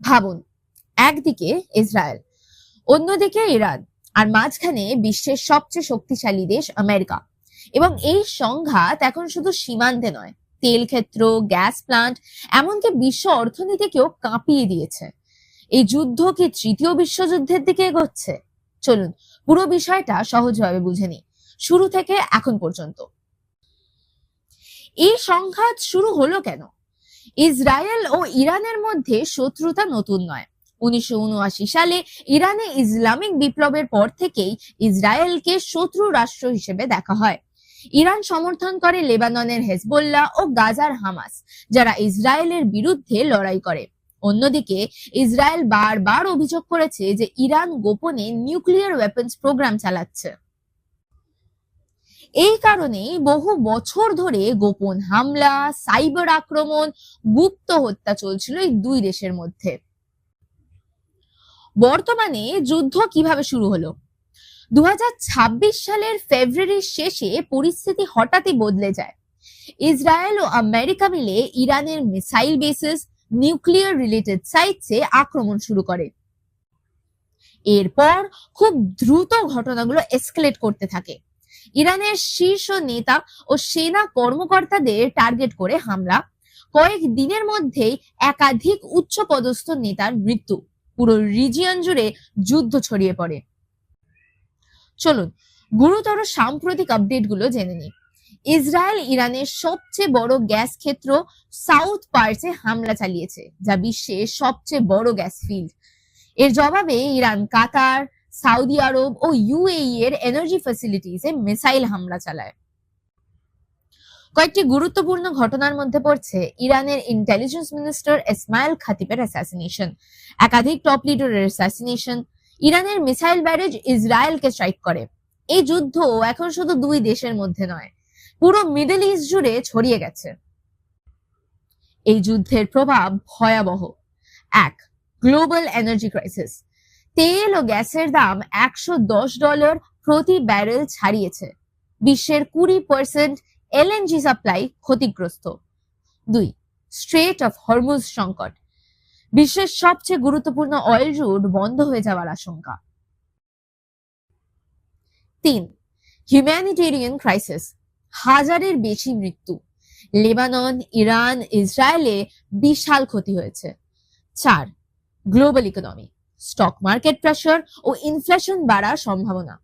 ভাবুন, একদিকে ইসরায়েল, অন্যদিকে ইরান, আর মাঝখানে বিশ্বের সবচেয়ে শক্তিশালী দেশ আমেরিকা। এবং এই সংঘাত এখন শুধু সীমান্তে নয়, তেল ক্ষেত্র, গ্যাস প্লান্ট, এমনকি বিশ্ব অর্থনীতিকেও কাঁপিয়ে দিয়েছে। এই যুদ্ধ কি তৃতীয় বিশ্বযুদ্ধের দিকে এগোচ্ছে? চলুন পুরো বিষয়টা সহজভাবে বুঝে নিই, শুরু থেকে এখন পর্যন্ত। এই সংঘাত শুরু হলো কেন? ইসরায়েল ও ইরানের মধ্যে শত্রুতা নতুন নয়। 1979 সালে ইরানে ইসলামিক বিপ্লবের পর থেকেই ইসরায়েলকে শত্রু রাষ্ট্র হিসেবে দেখা হয়। ইরান সমর্থন করে লেবাননের হেজবোল্লাহ ও গাজার হামাস, যারা ইসরায়েলের বিরুদ্ধে লড়াই করে। অন্যদিকে ইসরায়েল বারবার অভিযোগ করেছে যে ইরান গোপনে নিউক্লিয়ার ওয়েপন্স প্রোগ্রাম চালাচ্ছে। এই কারণেই বহু বছর ধরে গোপন হামলা, সাইবার আক্রমণ, গুপ্ত হত্যা চলছিল এই দুই দেশের মধ্যে। বর্তমানে যুদ্ধ কিভাবে শুরু হলো? 2026 সালের ফেব্রুয়ারির শেষে পরিস্থিতি হঠাৎই বদলে যায়। ইসরায়েল ও আমেরিকা মিলে ইরানের মিসাইল বেসেস, নিউক্লিয়ার রিলেটেড সাইটসে আক্রমণ শুরু করে। এরপর খুব দ্রুত ঘটনাগুলো এসকেলেট করতে থাকে। ইরানের শীর্ষ নেতা ও সেনা কর্মকর্তাদের টার্গেট করে হামলা, কয়েক দিনের মধ্যেই একাধিক উচ্চপদস্থ নেতার মৃত্যু, পুরো রিজিয়ন জুড়ে যুদ্ধ ছড়িয়ে পড়ে। চলুন গুরুতর সাম্প্রতিক আপডেটগুলো জেনে নিই। ইসরায়েল ইরানের সবচেয়ে বড় গ্যাস ক্ষেত্র সাউথ পার্সে হামলা চালিয়েছে, যা বিশ্বের সবচেয়ে বড় গ্যাস ফিল্ড। এর জবাবে ইরান কাতার, সৌদি আরব ও ইউএই এর এনার্জি ফ্যাসিলিটিসে মিসাইল হামলা চালায়। কয়েকটি গুরুত্বপূর্ণ ঘটনার মধ্যে পড়ছে ইরানের ইন্টেলিজেন্স মিনিস্টার ইসমাইল খাতিবের অ্যাসাসিনেশন, একাধিক টপ লিডারের অ্যাসাসিনেশন, ইরানের মিসাইল ব্যারেজ ইসরায়েলকে স্ট্রাইক করে। এই যুদ্ধ এখন শুধু দুই দেশের মধ্যে নয়, পুরো মিডল ইস্ট জুড়ে ছড়িয়ে গেছে। এই যুদ্ধের প্রভাব ভয়াবহ। এক, গ্লোবাল এনার্জি ক্রাইসিস। তেল ও গ্যাসের দাম $110 প্রতি ব্যারেল ছাড়িয়েছে। বিশ্বের 20% এলএনজি সাপ্লাই ক্ষতিগ্রস্ত। 2, স্ট্রেট অফ হরমুজ সংকট। বিশ্বের সবচেয়ে গুরুত্বপূর্ণ অয়েল রুট বন্ধ হয়ে যাওয়ার আশঙ্কা। 3, হিউম্যানিটেরিয়ান ক্রাইসিস। হাজারের বেশি মৃত্যু। লেবানন, ইরান, ইসরায়েলে বিশাল ক্ষতি হয়েছে। 4, global economy. Stock market pressure ও ইনফ্লেশন বাড়ার সম্ভাবনা।